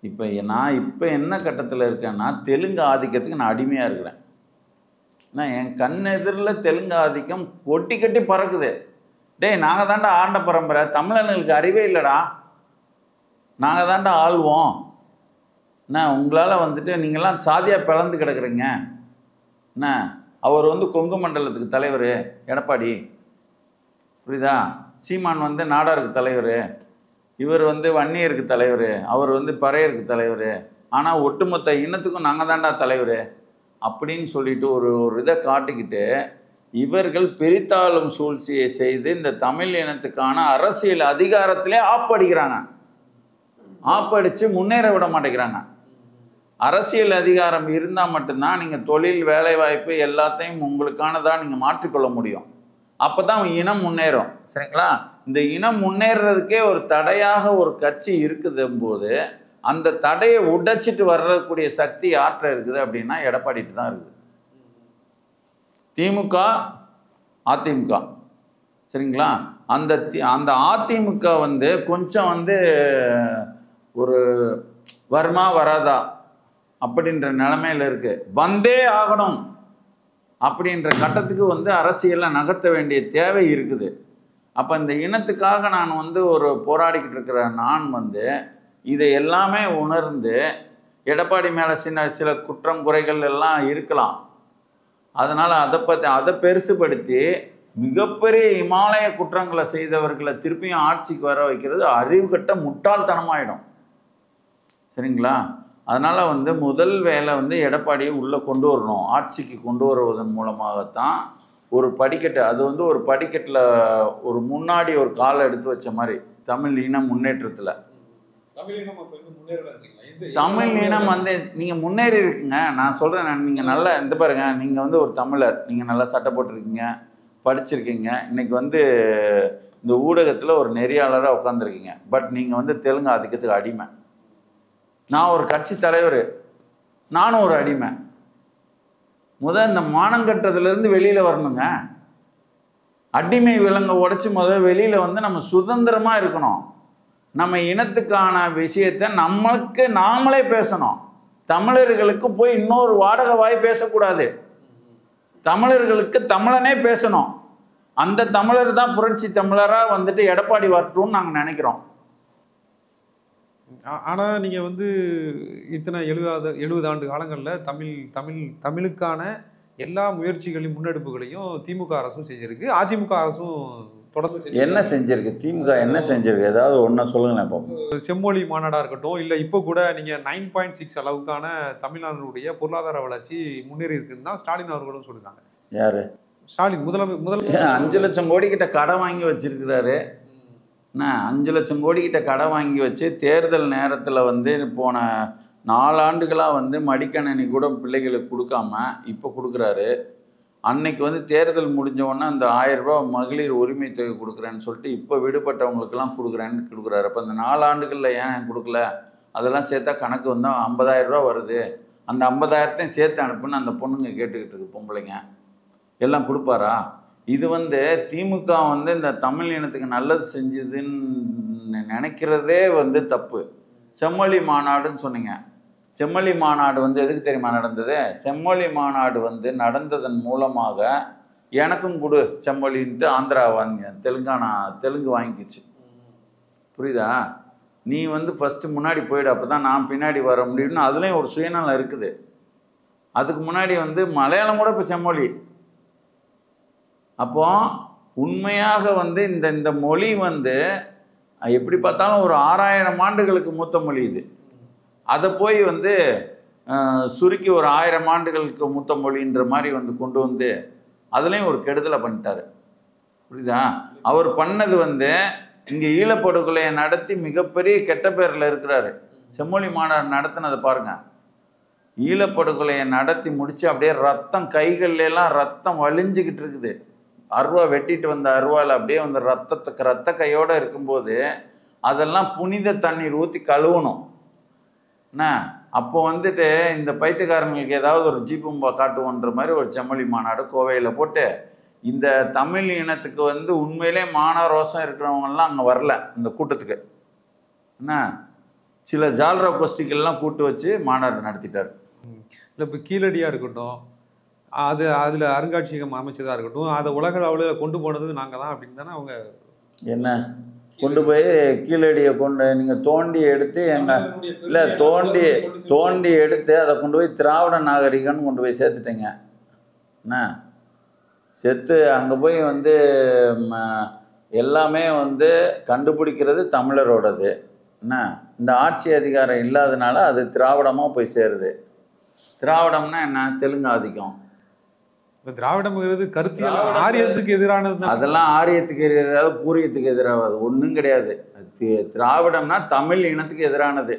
இப்போ என்ன கட்டத்தில் இருக்கேன்னா தெலுங்கு ஆதிக்கத்துக்கு நான் அடிமையாக இருக்கிறேன். ஏன்னா என் கண் எதிரில் தெலுங்கு ஆதிக்கம் கொட்டி கட்டி பறக்குது. டேய், நாங்கள் தாண்டா ஆண்ட பரம்பரை, தமிழர்களுக்கு அறிவே இல்லைடா, நாங்கள் தாண்டா ஆள்வோம். என்ன உங்களால் வந்துட்டு நீங்கள்லாம் சாதியாக பிளந்து கிடக்குறீங்க. என்ன அவர் வந்து கொங்கு மண்டலத்துக்கு தலைவர் எடப்பாடி, புரியுதா? சீமான் வந்து நாடாருக்கு தலைவர், இவர் வந்து வன்னியருக்கு தலைவர், அவர் வந்து பறையருக்கு தலைவர், ஆனால் ஒட்டுமொத்த இனத்துக்கும் நாங்கள் தாண்டா தலைவர் அப்படின்னு சொல்லிட்டு ஒரு இதை காட்டிக்கிட்டு இவர்கள் பிரித்தாளும் சூழ்ச்சியை செய்து இந்த தமிழ் இனத்துக்கான அரசியல் அதிகாரத்திலே ஆப்படிக்கிறாங்க. ஆப்படித்து முன்னேற விட மாட்டேங்கிறாங்க. அரசியல் அதிகாரம் இருந்தால் மட்டும்தான் நீங்கள் தொழில் வேலைவாய்ப்பு எல்லாத்தையும் உங்களுக்கானதாக நீங்கள் மாற்றிக்கொள்ள முடியும். அப்போ தான் இனம் முன்னேறும். சரிங்களா? இந்த இனம் முன்னேறதுக்கே ஒரு தடையாக ஒரு கட்சி இருக்குது போது அந்த தடையை உடைச்சிட்டு வர்றக்கூடிய சக்தி யார்கிட்ட இருக்குது அப்படின்னா எடப்பாடிட்டு தான் இருக்குது. திமுக அதிமுக சரிங்களா. அந்த அதிமுக வந்து கொஞ்சம் வந்து ஒரு வருமா வராதா அப்படின்ற நிலைமையில் இருக்கு. வந்தே ஆகணும் அப்படின்ற கட்டத்துக்கு வந்து அரசியலை நகர்த்த வேண்டிய தேவை இருக்குது. அப்போ இந்த இனத்துக்காக நான் வந்து ஒரு போராடிக்கிட்டு இருக்கிற நான் வந்து இதை எல்லாமே உணர்ந்து எடப்பாடி மேலே சில குற்றம் குறைகள் எல்லாம் இருக்கலாம். அதனால் அதை பெருசுபடுத்தி மிகப்பெரிய இமாலய குற்றங்களை செய்தவர்களை திருப்பியும் ஆட்சிக்கு வர வைக்கிறது அறிவு கட்ட முட்டாள்தனமாயிடும் சரிங்களா. அதனால் வந்து முதல் வேலை வந்து எடப்பாடியை உள்ளே கொண்டு வரணும். ஆட்சிக்கு கொண்டு வருவதன் மூலமாகத்தான் ஒரு படிக்கட்டு, அது வந்து ஒரு படிக்கட்டில் ஒரு முன்னாடி ஒரு காலை எடுத்து வச்ச மாதிரி தமிழ் இன முன்னேற்றத்தில். தமிழ் இனம் வந்து நீங்கள் முன்னேறி இருக்குங்க. நான் சொல்கிறேன், நீங்கள் நல்லா இந்த பாருங்க, நீங்கள் வந்து ஒரு தமிழர், நீங்கள் நல்லா சட்டை போட்டிருக்கீங்க, படிச்சிருக்கீங்க, இன்னைக்கு வந்து இந்த ஊடகத்தில் ஒரு நெறியாளராக உட்காந்துருக்கீங்க. பட் நீங்கள் வந்து தெலுங்கு ஆதிக்கத்துக்கு அடிமை. நான் ஒரு கட்சி தலைவர், நானும் ஒரு அடிமை. இந்த மானங்கட்டுறதுலேருந்து வெளியில் வரணுங்க. அடிமை விலங்கை உடைச்சி வெளியில் வந்து நம்ம சுதந்திரமாக இருக்கணும். நம்ம இனத்துக்கான விஷயத்தை நம்மளுக்கு நாமளே பேசணும். தமிழர்களுக்கு போய் இன்னொரு வாடகை வாய் பேசக்கூடாது. தமிழர்களுக்கு தமிழனே பேசணும். அந்த தமிழர் தான் புரட்சி தமிழராக வந்துட்டு எடப்பாடி வரட்டும்னு நாங்கள் நினைக்கிறோம். ஆனால் நீங்கள் வந்து இத்தனை 70 ஆண்டு காலங்களில் தமிழுக்கான எல்லா முயற்சிகளையும் முன்னெடுப்புகளையும் திமுக அரசும் செஞ்சிருக்கு, அதிமுக அரசும் தொடர்ந்து என்ன செஞ்சிருக்கு? திமுக என்ன செஞ்சிருக்கு? ஏதாவது ஒன்று சொல்லுங்களேன். இப்போ செம்மொழி மாநாடாக இருக்கட்டும், இல்லை இப்போ கூட நீங்கள் 9.6 அளவுக்கான தமிழ்நாடுடைய பொருளாதார வளர்ச்சி முன்னேறி இருக்குன்னு தான் ஸ்டாலின் அவர்களும் சொல்லியிருக்காங்க. யாரு? ஸ்டாலின் முதல்ல 5 லட்சம் கோடி கிட்ட கடை வாங்கி வச்சிருக்கிறாரு. என்ன 5 லட்சம் கோடி கிட்ட கடை வாங்கி வச்சு தேர்தல் நேரத்தில் வந்து போன 4 ஆண்டுகளாக வந்து மடிக்கணினி கூட பிள்ளைகளுக்கு கொடுக்காம இப்போ கொடுக்குறாரு. அன்னைக்கு வந்து தேர்தல் முடிஞ்சவொன்னே அந்த 1000 ரூபா மகளிர் உரிமை தொகை கொடுக்குறேன்னு சொல்லிட்டு இப்போ விடுபட்டவங்களுக்கெல்லாம் கொடுக்குறேன்னு கொடுக்குறாரு. அப்போ அந்த 4 ஆண்டுகளில் ஏன் கொடுக்கல? அதெல்லாம் சேர்த்தா கணக்கு வந்து 50,000 ரூபா வருது. அந்த 50,000த்தையும் சேர்த்து அனுப்புன்னு அந்த பொண்ணுங்க கேட்டுக்கிட்டு இருக்கு, பொம்பளைங்க எல்லாம் கொடுப்பாரா? இது வந்து திமுக வந்து இந்த தமிழ் இனத்துக்கு நல்லது செஞ்சதுன்னு நினைக்கிறதே வந்து தப்பு. செம்மொழி மாநாடுன்னு சொன்னீங்க. செம்மொழி மாநாடு வந்து எதுக்கு தெரியுமா நடந்தது? செம்மொழி மாநாடு வந்து நடந்ததன் மூலமாக எனக்கும் கொடு செம்மொழின்ட்டு ஆந்திரா வாங்க தெலுங்கு வாங்கிக்கிச்சு. புரியுதா? நீ வந்து ஃபஸ்ட்டு முன்னாடி போயிடு, அப்போ தான் நான் பின்னாடி வர முடியும்னு அதுலேயும் ஒரு சுயநலம் இருக்குது. அதுக்கு முன்னாடி வந்து மலையாளம் கூட இப்போ செம்மொழி. அப்போ உண்மையாக வந்து இந்த மொழி வந்து எப்படி பார்த்தாலும் ஒரு 6000 ஆண்டுகளுக்கு மூத்த மொழி இது. அதை போய் வந்து சுருக்கி ஒரு 1000 ஆண்டுகளுக்கு மூத்த மொழின்ற மாதிரி வந்து கொண்டு வந்து அதுலேயும் ஒரு கெடுதலை பண்ணிட்டாரு. புரியுதா? அவர் பண்ணது வந்து இங்கே ஈழப்படுகொலையை நடத்தி மிகப்பெரிய கெட்ட பேரில் இருக்கிறாரு. செம்மொழி மாநாடு நடத்தினதை பாருங்க. ஈழப்படுகொலையை நடத்தி முடிச்சு அப்படியே ரத்தம் கைகள்லாம் ரத்தம் வலிஞ்சிக்கிட்டு இருக்குது. அருவா வெட்டிட்டு வந்த அருவாவில் அப்படியே வந்து ரத்த கையோடு இருக்கும்போது அதெல்லாம் புனித தண்ணீர் ஊற்றி கழுவணும். என்ன அப்போ வந்துட்டு இந்த பைத்தியக்காரங்களுக்கு ஏதாவது ஒரு ஜீப்பம்பா காட்டுவோன்ற மாதிரி ஒரு செம்மொழி மாநாடு கோவையில் போட்டு இந்த தமிழ் இனத்துக்கு வந்து உண்மையிலே மானரோசம் இருக்கிறவங்கெல்லாம் அங்கே வரல இந்த கூட்டத்துக்கு. என்ன சில ஜால்ரா கோஷ்டிகள்லாம் கூட்டு வச்சு மாநாடு நடத்திட்டார். இல்லை இப்போ கீழடியாக இருக்கட்டும், அதில் அருங்காட்சியகம் அமைச்சதாக இருக்கட்டும், அதை உலக அளவில் கொண்டு போனது நாங்கள் தான் அப்படின்னு தானே அவங்க. என்ன கொண்டு போய் கீழடியை கொண்டு நீங்கள் தோண்டி எடுத்து எங்கள் இல்லை தோண்டி எடுத்து அதை கொண்டு போய் திராவிட நாகரிகம்னு கொண்டு போய் சேர்த்துட்டீங்க. என்ன செத்து அங்கே போய் வந்து எல்லாமே வந்து கண்டுபிடிக்கிறது தமிழரோடது. என்ன இந்த ஆட்சி அதிகாரம் இல்லாதனால அது திராவிடமாக போய் சேருது. திராவிடம்னா என்ன? தெலுங்கு ஆதிக்கம். இப்போ திராவிடம்ங்கிறது கருத்தியல் ஆரியத்துக்கு எதிரானது. அதெல்லாம் ஆரியத்துக்கு எதிராக பூரியத்துக்கு எதிராகாது, ஒன்றும் கிடையாது. திராவிடம்னா தமிழ் இனத்துக்கு எதிரானது.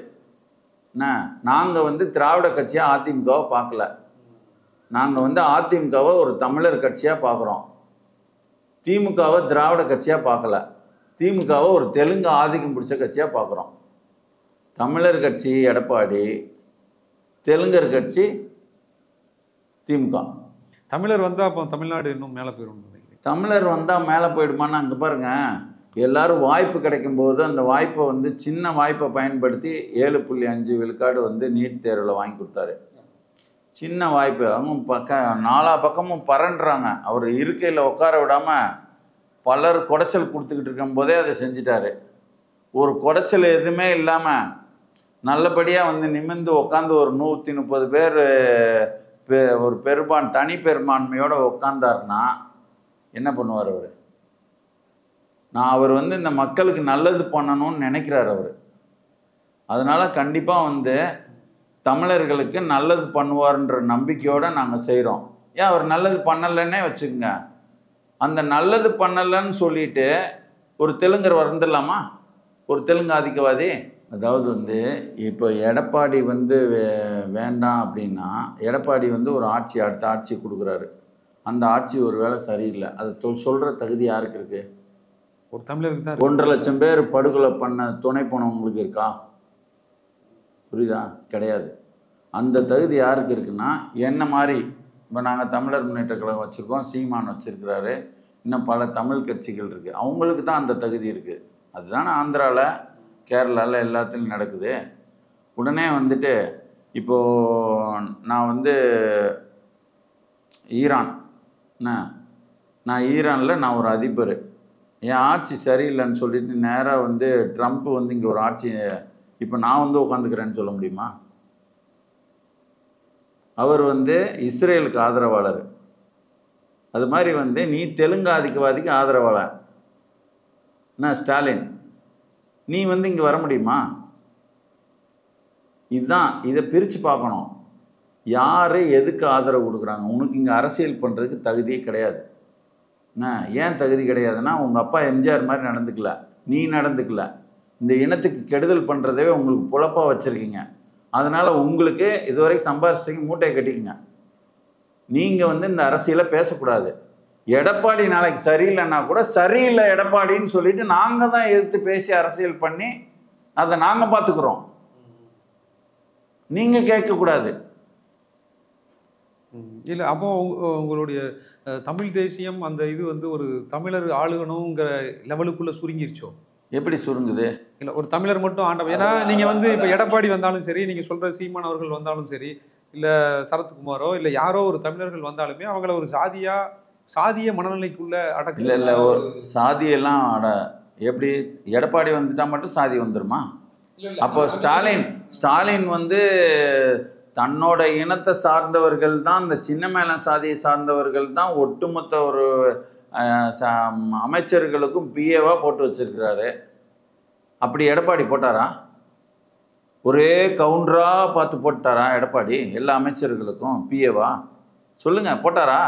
என்ன நாங்கள் வந்து திராவிட கட்சியாக அதிமுகவை பார்க்கல. நாங்கள் வந்து அதிமுகவை ஒரு தமிழர் கட்சியாக பார்க்குறோம். திமுகவை திராவிட கட்சியாக பார்க்கல. திமுகவை ஒரு தெலுங்கு ஆதிக்கம் பிடிச்ச கட்சியாக பார்க்குறோம். தமிழர் கட்சி எடப்பாடி, தெலுங்கர் கட்சி திமுக. தமிழர் வந்தால் அப்போ தமிழ்நாடு இன்னும் மேலே போயிடும். தமிழர் வந்தால் மேலே போயிடுமான்னு அங்கே பாருங்கள், எல்லாரும் வாய்ப்பு கிடைக்கும்போது அந்த வாய்ப்பை வந்து சின்ன வாய்ப்பை பயன்படுத்தி 7.5 விழுக்காடு வந்து நீட் தேர்வில் வாங்கி கொடுத்தாரு. சின்ன வாய்ப்பு. அவங்க நாலா பக்கமும் பரண்டுறாங்க. அவர் இருக்கையில் உட்கார விடாமல் பலர் குடைச்சல் கொடுத்துக்கிட்டு இருக்கும்போதே அதை செஞ்சிட்டாரு. ஒரு குடைச்சல் எதுவுமே இல்லாமல் நல்லபடியாக வந்து நிமிர்ந்து உட்காந்து ஒரு 130 பேர் ஒரு தனி பெரும்பான்மையோடு உட்காந்தாருன்னா என்ன பண்ணுவார் அவர்? அவர் வந்து இந்த மக்களுக்கு நல்லது பண்ணணும்னு நினைக்கிறார் அவர். அதனால் கண்டிப்பாக வந்து தமிழர்களுக்கு நல்லது பண்ணுவார்ன்ற நம்பிக்கையோடு நாங்கள் செய்கிறோம். ஏன் அவர் நல்லது பண்ணலைன்னே வச்சுக்கோங்க. அந்த நல்லது பண்ணலைன்னு சொல்லிட்டு ஒரு தெலுங்கர் வந்துடலாமா? ஒரு தெலுங்கு ஆதிக்கவாதி. அதாவது வந்து இப்போ எடப்பாடி வந்து வேண்டாம் அப்படின்னா, எடப்பாடி வந்து ஒரு அடுத்த ஆட்சி கொடுக்குறாரு. அந்த ஆட்சி ஒரு வேளை சரியில்லை, அதை சொல்கிற தகுதி யாருக்கு இருக்குது? ஒரு தமிழருக்கு தான். 1.5 லட்சம் பேர் படுகொலை பண்ண துணை போனவங்களுக்கு இருக்கா? புரியுதா? கிடையாது. அந்த தகுதி யாருக்கு இருக்குன்னா, என்ன மாதிரி இப்போ நாங்கள் தமிழர் முன்னேற்ற கழகம் வச்சுருக்கோம், சீமான் வச்சுருக்கிறாரு, இன்னும் பல தமிழ் கட்சிகள் இருக்குது. அவங்களுக்கு தான் அந்த தகுதி இருக்குது. அதுதானே ஆந்திராவில், கேரளாவில் எல்லாத்துலையும் நடக்குது. உடனே வந்துட்டு இப்போது நான் வந்து நான் ஈரானில் நான் ஒரு அதிபர், என் ஆட்சி சரியில்லைன்னு சொல்லிட்டு நேராக வந்து ட்ரம்ப் வந்து இங்கே ஒரு ஆட்சி இப்போ நான் வந்து உட்காந்துக்கிறேன்னு சொல்ல முடியுமா? அவர் வந்து இஸ்ரேலுக்கு ஆதரவாளர். அது மாதிரி வந்து நீ தெலுங்கு ஆதிக்கவாதிக்கு ஆதரவாளர் ஸ்டாலின், நீ வந்து இங்கே வர முடியுமா? இதுதான், இதை பிரித்து பார்க்கணும். யார் எதுக்கு ஆதரவு கொடுக்குறாங்க? உனக்கு இங்கே அரசியல் பண்ணுறதுக்கு தகுதியே கிடையாது. ஏன் தகுதி கிடையாதுன்னா, உங்கள் அப்பா எம்ஜிஆர் மாதிரி நடந்துக்கல, நீ நடந்துக்கல. இந்த இனத்துக்கு கெடுதல் பண்ணுறதே உங்களுக்கு பொழப்பாக வச்சுருக்கீங்க. அதனால் உங்களுக்கு இதுவரை சம்பாரிச்சதுக்கு மூட்டையை கட்டிக்குங்க. நீங்கள் வந்து இந்த அரசியலை பேசக்கூடாது. எடப்பாடி நாளைக்கு சரியில்லைன்னா கூட சரியில்லை எடப்பாடின்னு சொல்லிட்டு நாங்கள் தான் எதிர்த்து பேசி அரசியல் பண்ணி அதை நாங்கள் பார்த்துக்குறோம், நீங்கள் கேட்கக்கூடாது. இல்லை, அப்போ உங்களுடைய தமிழ் தேசியம் அந்த இது வந்து ஒரு தமிழர் ஆளுகணுங்கிற லெவலுக்குள்ளே சுருங்கிருச்சோ? எப்படி சுருங்குது? இல்லை, ஒரு தமிழர் மட்டும் ஆண்டவன். ஏன்னா நீங்கள் வந்து இப்போ எடப்பாடி வந்தாலும் சரி, நீங்கள் சொல்கிற சீமான் அவர்கள் வந்தாலும் சரி, இல்லை சரத்குமாரோ இல்லை யாரோ ஒரு தமிழர்கள் வந்தாலுமே அவங்கள ஒரு சாதிய மனநிலைக்குள்ள அடக்கு. இல்லை இல்லை, ஒரு சாதியெல்லாம் எப்படி எடப்பாடி வந்துட்டா மட்டும் சாதி வந்துருமா? அப்போ ஸ்டாலின் வந்து தன்னோட இனத்தை சார்ந்தவர்கள் தான், இந்த சின்ன மேளம் சாதியை சார்ந்தவர்கள் தான் ஒட்டுமொத்த ஒரு அமைச்சர்களுக்கும் பிஏவாக போட்டு வச்சிருக்கிறாரு. அப்படி எடப்பாடி போட்டாரா? ஒரே கவுண்டராக பார்த்து போட்டாரா எடப்பாடி எல்லா அமைச்சர்களுக்கும் பிஏவா? சொல்லுங்க, போட்டாரா?